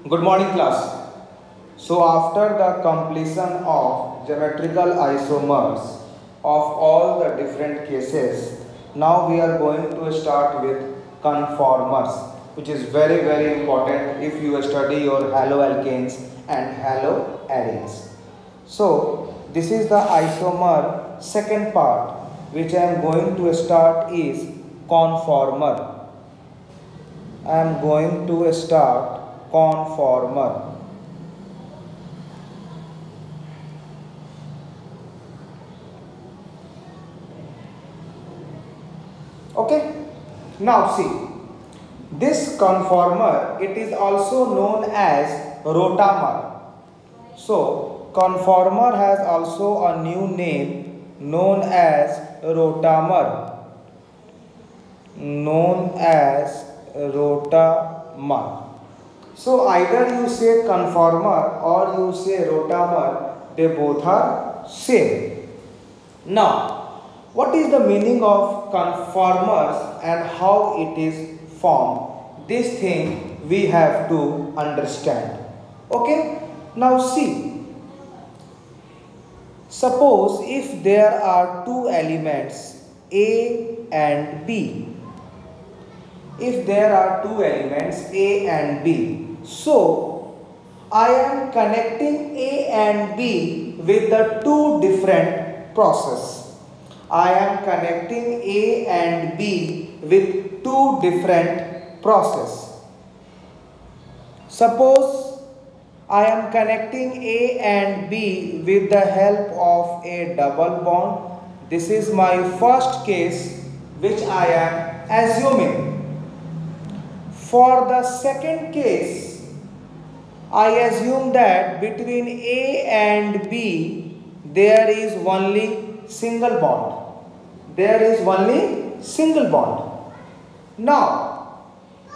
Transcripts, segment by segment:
Good morning, class. So, after the completion of geometrical isomers of all the different cases, now we are going to start with conformers, which is very important if you study your haloalkanes and haloarenes. So, this is the isomer second part, which I am going to start is conformer. I am going to start conformer. Okay. Now see, this conformer, it is also known as rotamer. So conformer has also a new name known as rotamer. So either you say conformer or you say rotamer, they both are same. Now, what is the meaning of conformers and how it is formed? This thing we have to understand. Okay? Now see, suppose if there are two elements A and B. If there are two elements A and B, so I am connecting A and B with the two different processes. I am connecting A and B with two different processes. Suppose I am connecting A and B with the help of a double bond. This is my first case which I am assuming. For the second case, I assume that between A and B there is only single bond. There is only single bond. Now,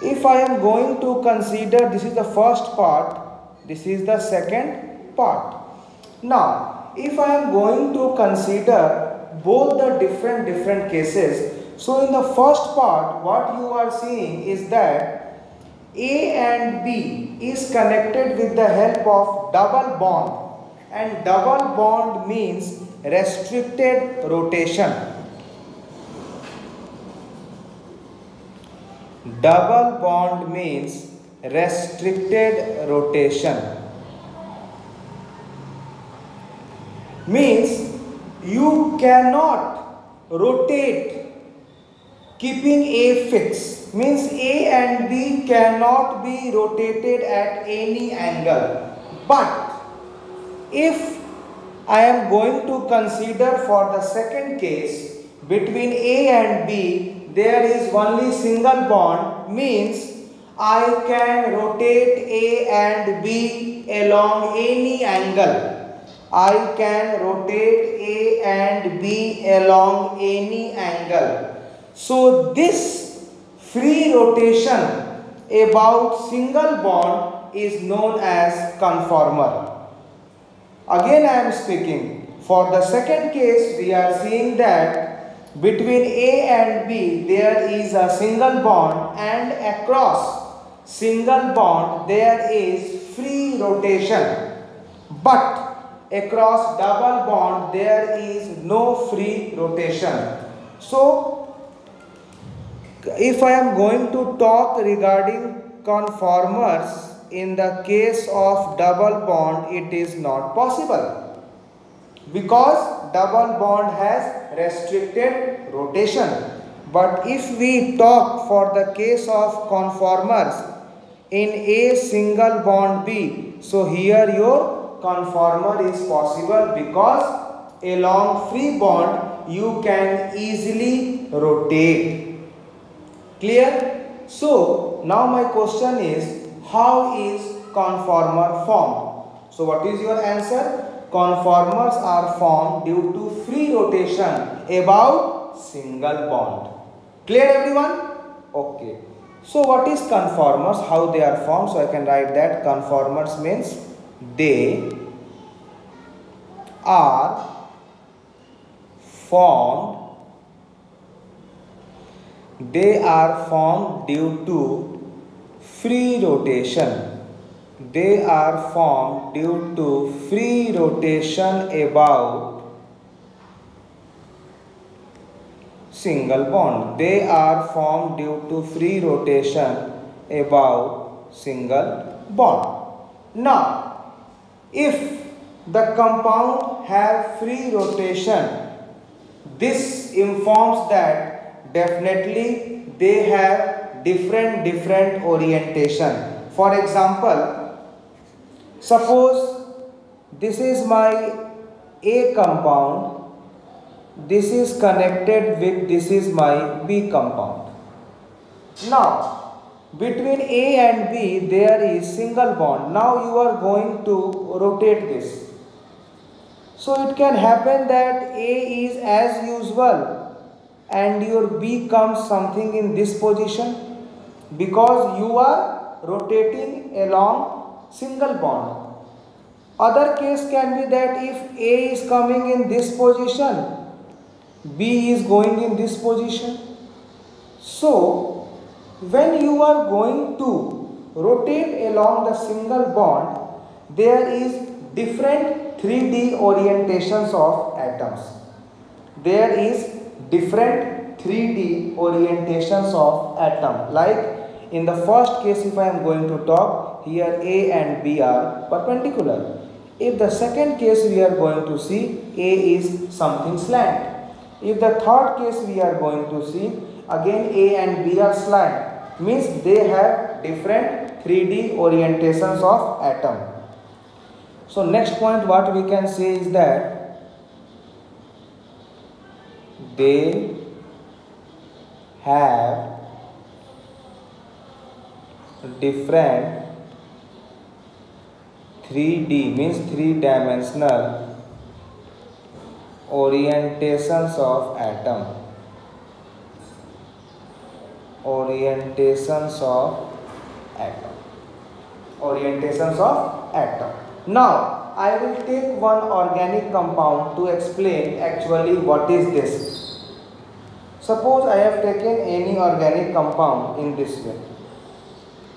if I am going to consider, this is the first part, this is the second part. Now, if I am going to consider both the different cases, so in the first part, what you are seeing is that A and B is connected with the help of double bond, and double bond means restricted rotation. Double bond means restricted rotation. Means you cannot rotate keeping A fixed. Means A and B cannot be rotated at any angle. But if I am going to consider for the second case, between A and B there is only single bond, means I can rotate A and B along any angle. I can rotate A and B along any angle. So this free rotation about single bond is known as conformer. Again I am speaking. For the second case we are seeing that between A and B there is a single bond, and across single bond there is free rotation. But across double bond there is no free rotation. So if I am going to talk regarding conformers, in the case of double bond it is not possible, because double bond has restricted rotation. But if we talk for the case of conformers in A single bond B, so here your conformer is possible, because along free bond you can easily rotate. Clear? So now my question is, how is conformer formed? So what is your answer? Conformers are formed due to free rotation about single bond. Clear everyone? Okay. So what is conformers? How they are formed? So I can write that conformers means they are formed due to free rotation. They are formed due to free rotation about single bond. They are formed due to free rotation about single bond. Now, if the compound have free rotation, this informs that definitely they have different orientation. For example, suppose this is my A compound, this is connected with this is my B compound. Now, between A and B there is single bond. Now you are going to rotate this. So it can happen that A is as usual and your B comes something in this position because you are rotating along single bond. Other case can be that if A is coming in this position, B is going in this position. So when you are going to rotate along the single bond, there is different 3D orientations of atoms. There is different 3D orientations of atom. Like in the first case, if I am going to talk, here A and B are perpendicular. If the second case we are going to see, A is something slant. If the third case we are going to see, again A and B are slant, means they have different 3D orientations of atom. So next point what we can say is that they have different 3D means three-dimensional orientations of atom. Orientations of atom. Orientations of atom. Now, I will take one organic compound to explain actually what is this. Suppose I have taken any organic compound in this way.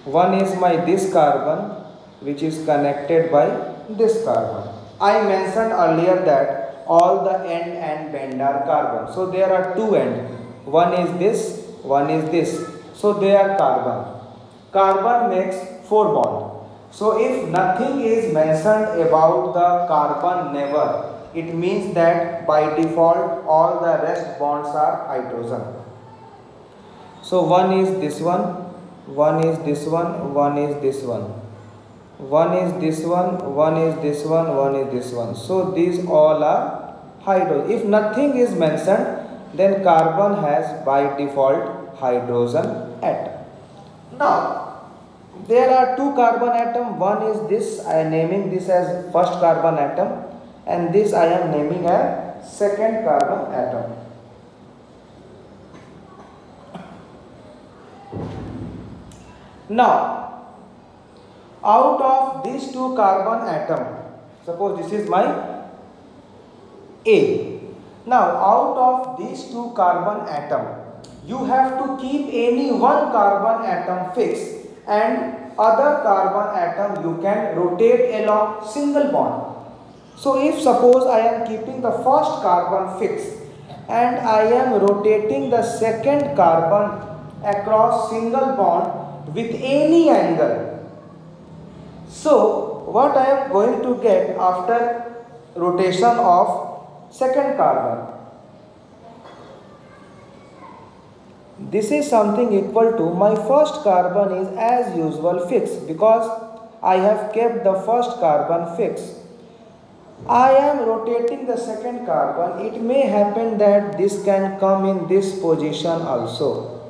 One is my this carbon which is connected by this carbon. I mentioned earlier that all the end and bend are carbon. So there are two ends. One is this, one is this. So they are carbon. Carbon makes 4 bonds. So if nothing is mentioned about the carbon never, it means that by default all the rest bonds are hydrogen. So one is this one, one is this one, one is this one. One is this one, one is this one, one is this one. So these all are hydrogen. If nothing is mentioned, then carbon has by default hydrogen atom. Now, there are two carbon atoms. One is this, I am naming this as first carbon atom, and this I am naming as second carbon atom. Now, out of these two carbon atoms, suppose this is my A. Now, out of these two carbon atoms, you have to keep any one carbon atom fixed and other carbon atom you can rotate along single bond. So if suppose I am keeping the first carbon fixed and I am rotating the second carbon across single bond with any angle. So what I am going to get after rotation of second carbon? This is something equal to my first carbon is as usual fixed because I have kept the first carbon fixed. I am rotating the second carbon. It may happen that this can come in this position also.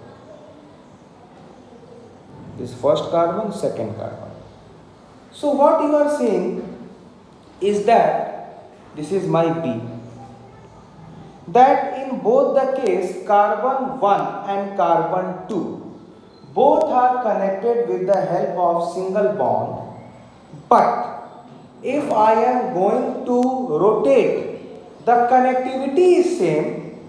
This first carbon, second carbon. So what you are seeing is that this is my B. That in both the case carbon 1 and carbon 2 both are connected with the help of single bond, but if I am going to rotate, the connectivity is same.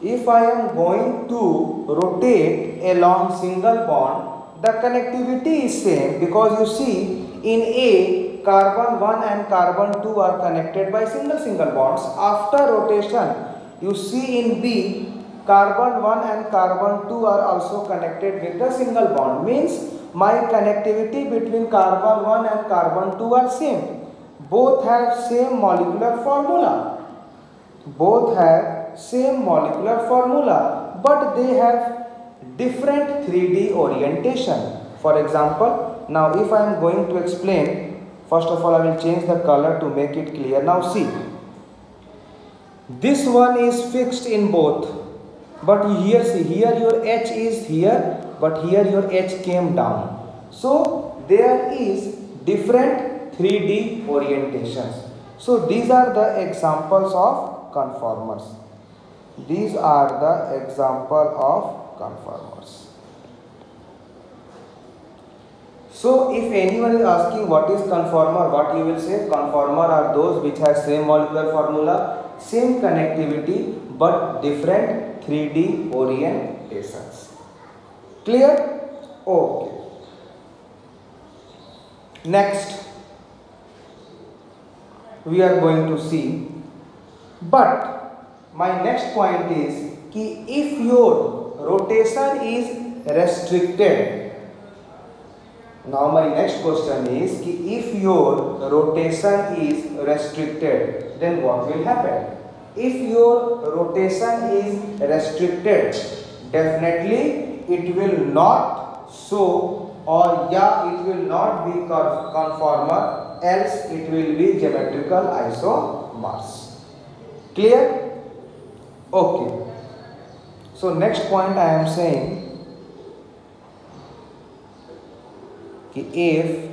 If I am going to rotate along single bond, the connectivity is same, because you see in A, carbon 1 and carbon 2 are connected by single bonds. After rotation, you see in B, carbon 1 and carbon 2 are also connected with a single bond. Means my connectivity between carbon 1 and carbon 2 are same. Both have same molecular formula. Both have same molecular formula, but they have different 3D orientation. For example, now if I am going to explain, first of all I will change the color to make it clear. Now see, this one is fixed in both, but here see, here your H is here, but here your H came down. So there is different 3D orientations. So these are the examples of conformers. These are the example of conformers. So if anyone is asking what is conformer, what you will say? Conformer are those which have same molecular formula, same connectivity, but different 3D orientations. Clear? Okay. Next, we are going to see, but my next point is कि if your rotation is restricted, now my next question is कि if your rotation is restricted, then what will happen? If your rotation is restricted, definitely it will not show, or yeah, it will not be conformer, else it will be geometrical isomers. Clear? Okay. So next point I am saying कि if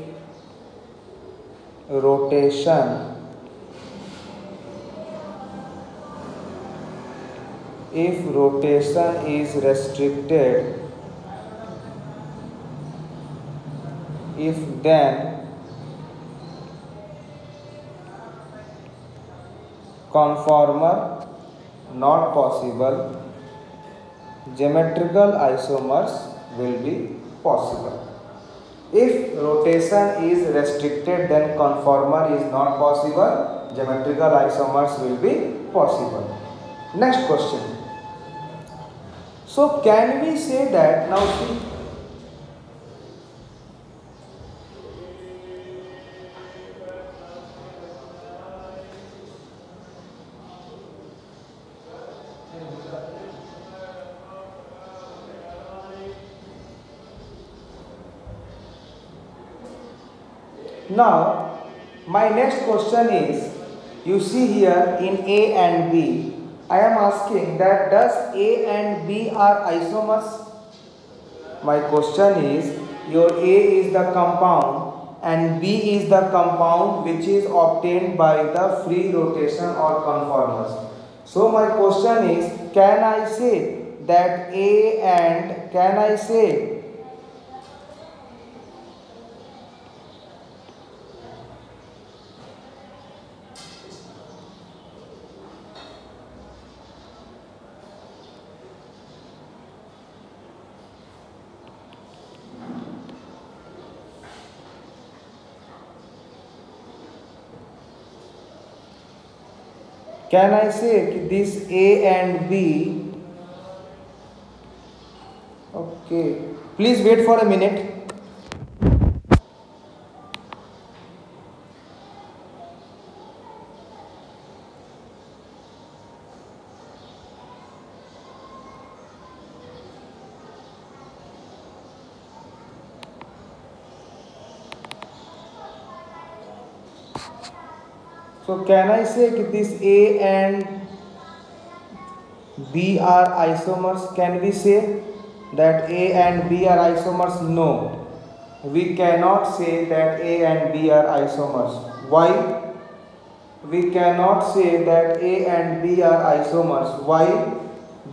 rotation is restricted, if then conformer not possible, geometrical isomers will be possible. If rotation is restricted, then conformer is not possible, geometrical isomers will be possible. Next question. So can we say that, now see, now my next question is, you see here in A and B, I am asking that does A and B are isomers? My question is, your A is the compound and B is the compound which is obtained by the free rotation or conformers. So my question is, can I say that A and, can I say कि this A and B, okay, please wait for a minute. So can I say that this A and B are isomers? Can we say that A and B are isomers? No, we cannot say that A and B are isomers. Why? We cannot say that A and B are isomers. Why?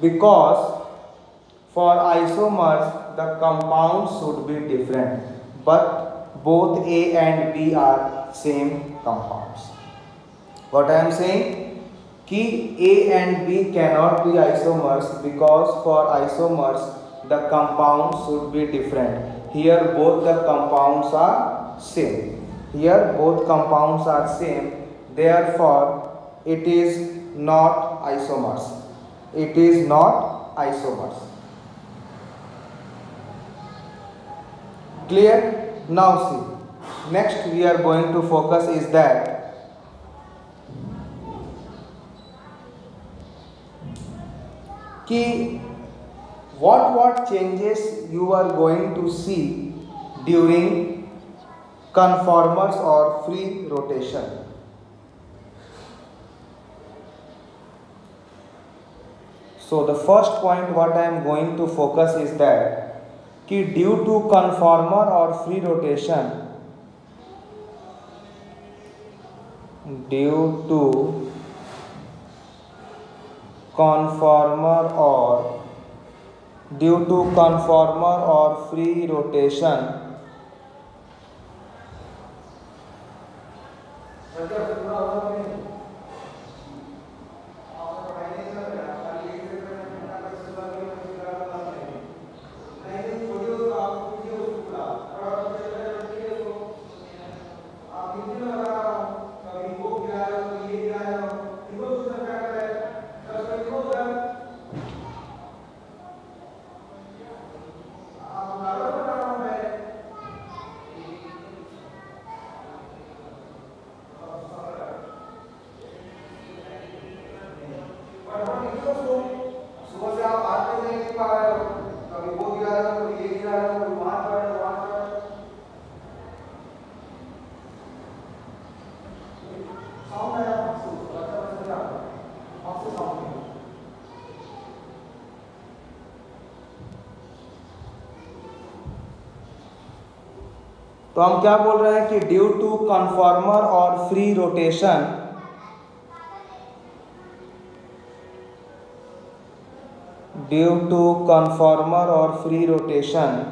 Because for isomers the compounds should be different, but both A and B are same compounds. What I am saying, कि A and B cannot be isomers because for isomers the compound should be different. here both the compounds are same. Here both compounds are same, therefore it is not isomers. It is not isomers. Clear? Now see, next we are going to focus is that what changes you are going to see during conformers or free rotation. So the first point what I am going to focus is that due to conformer or free rotation, due to conformer or free rotation, तो हम क्या बोल रहे हैं कि due to conformer और free rotation, due to conformer और free rotation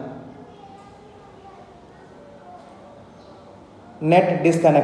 net disconnected.